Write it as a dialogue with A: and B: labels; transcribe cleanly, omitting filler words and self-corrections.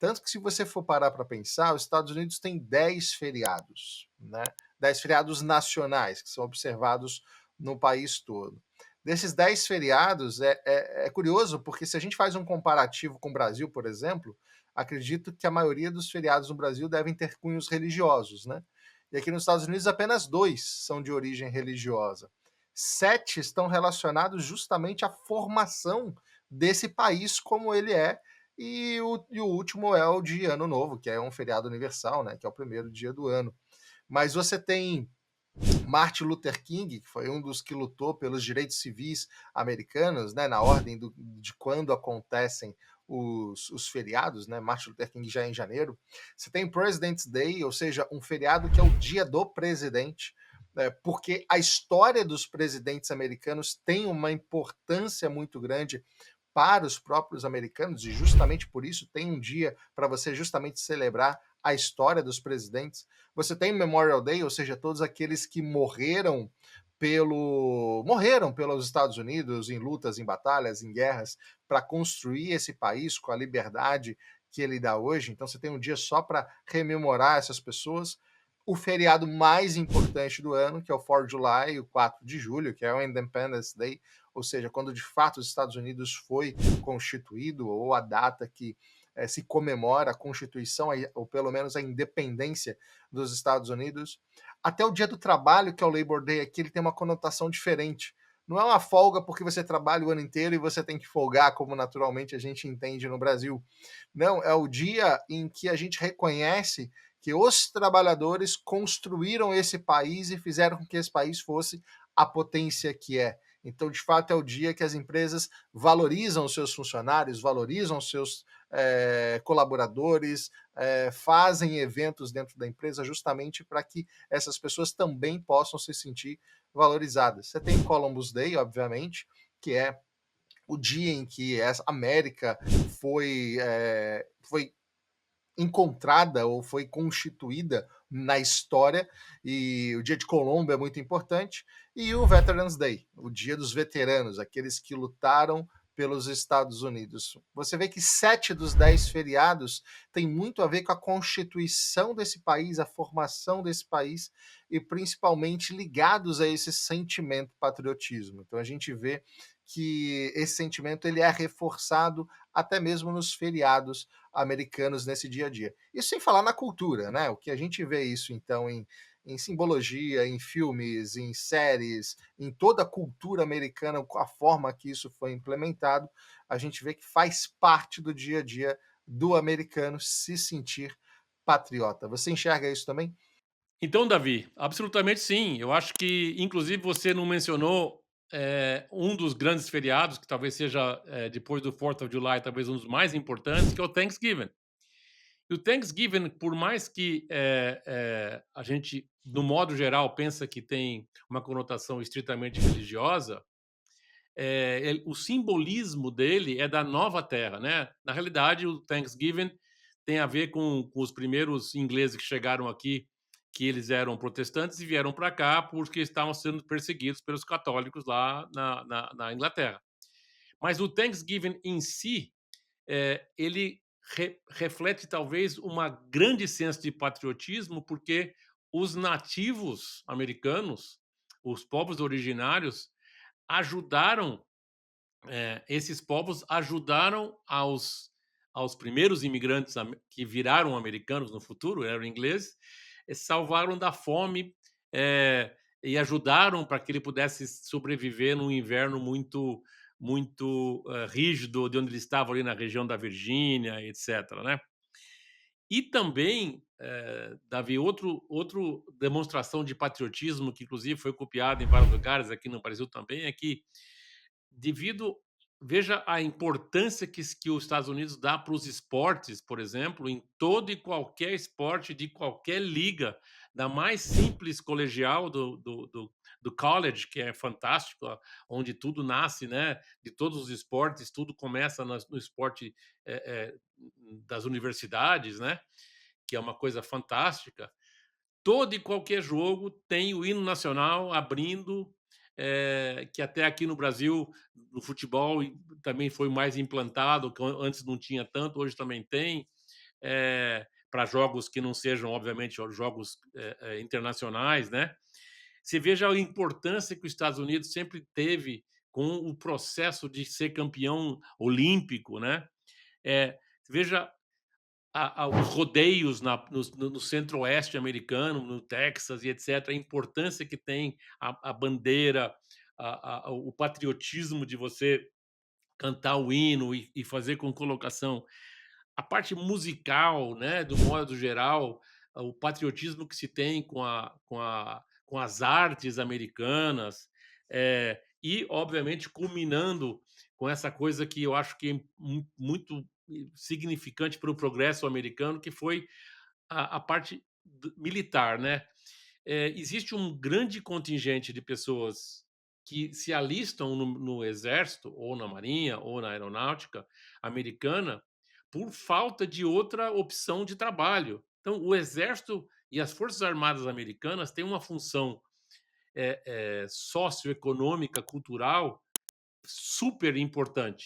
A: Tanto que se você for parar para pensar, os Estados Unidos têm 10 feriados, né? 10 feriados nacionais, que são observados no país todo. Desses 10 feriados, é curioso, porque se a gente faz um comparativo com o Brasil, por exemplo, acredito que a maioria dos feriados no Brasil devem ter cunhos religiosos, né? E aqui nos Estados Unidos apenas 2 são de origem religiosa. 7 estão relacionados justamente à formação desse país como ele é, e o último é o de Ano Novo, que é um feriado universal, né? Que é o primeiro dia do ano. Mas você tem Martin Luther King, que foi um dos que lutou pelos direitos civis americanos, né, na ordem de quando acontecem os feriados, né? Martin Luther King já é em janeiro. Você tem President's Day, ou seja, um feriado que é o dia do presidente, porque a história dos presidentes americanos tem uma importância muito grande para os próprios americanos, e justamente por isso tem um dia para você justamente celebrar a história dos presidentes. Você tem Memorial Day, ou seja, todos aqueles que morreram pelos Estados Unidos em lutas, em batalhas, em guerras, para construir esse país com a liberdade que ele dá hoje. Então você tem um dia só para rememorar essas pessoas. O feriado mais importante do ano, que é o 4 de July, o 4 de julho, que é o Independence Day, ou seja, quando de fato os Estados Unidos foi constituído, ou a data que se comemora a Constituição, ou pelo menos a independência dos Estados Unidos. Até o Dia do Trabalho, que é o Labor Day, aqui ele tem uma conotação diferente. Não é uma folga porque você trabalha o ano inteiro e você tem que folgar, como naturalmente a gente entende no Brasil. Não, é o dia em que a gente reconhece que os trabalhadores construíram esse país e fizeram com que esse país fosse a potência que é. Então, de fato, é o dia que as empresas valorizam os seus funcionários, valorizam os seus colaboradores, fazem eventos dentro da empresa justamente para que essas pessoas também possam se sentir valorizadas. Você tem Columbus Day, obviamente, que é o dia em que essa América foi encontrada ou foi constituída na história, e o dia de Colombo é muito importante, e o Veterans Day, o dia dos veteranos, aqueles que lutaram pelos Estados Unidos. Você vê que 7 dos 10 feriados têm muito a ver com a constituição desse país, a formação desse país, e principalmente ligados a esse sentimento patriotismo. Então a gente vê que esse sentimento ele é reforçado até mesmo nos feriados americanos nesse dia a dia. Isso sem falar na cultura, né? O que a gente vê isso, então, em simbologia, em filmes, em séries, em toda a cultura americana, a forma que isso foi implementado, a gente vê que faz parte do dia a dia do americano se sentir patriota. Você enxerga isso também?
B: Então, Davi, absolutamente sim. Eu acho que, inclusive, você não mencionou um dos grandes feriados, que talvez seja, depois do 4th of July, talvez um dos mais importantes, que é o Thanksgiving. E o Thanksgiving, por mais que a gente, no modo geral, pensa que tem uma conotação estritamente religiosa, o simbolismo dele é da nova terra, né? Na realidade, o Thanksgiving tem a ver com os primeiros ingleses que chegaram aqui, que eles eram protestantes e vieram para cá porque estavam sendo perseguidos pelos católicos lá na Inglaterra. Mas o Thanksgiving em si, ele reflete talvez uma grande senso de patriotismo, porque os nativos americanos, os povos originários, ajudaram esses povos ajudaram aos primeiros imigrantes que viraram americanos no futuro, eram ingleses, salvaram da fome e ajudaram para que ele pudesse sobreviver num inverno muito rígido, de onde ele estava ali na região da Virgínia, etc. Né? E também, Davi, outro demonstração de patriotismo que inclusive foi copiado em vários lugares aqui no Brasil também é que devido veja a importância que os Estados Unidos dá para os esportes, por exemplo, em todo e qualquer esporte de qualquer liga, da mais simples colegial do college, que é fantástico, onde tudo nasce, né, de todos os esportes, tudo começa no esporte, das universidades, né, que é uma coisa fantástica. Todo e qualquer jogo tem o hino nacional abrindo, que até aqui no Brasil, no futebol, também foi mais implantado, que antes não tinha tanto, hoje também tem. para jogos que não sejam, obviamente, jogos internacionais, né? Você veja a importância que os Estados Unidos sempre teve com o processo de ser campeão olímpico, né? Veja os rodeios no centro-oeste americano, no Texas e etc., a importância que tem a bandeira, o patriotismo de você cantar o hino e fazer com colocação. A parte musical, né, do modo geral, o patriotismo que se tem com as artes americanas, e, obviamente, culminando com essa coisa que eu acho que é muito significante para o progresso americano, que foi a parte militar, né? Existe um grande contingente de pessoas que se alistam no exército, ou na marinha, ou na aeronáutica americana, por falta de outra opção de trabalho. Então, o exército e as forças armadas americanas têm uma função socioeconômica, cultural super importante.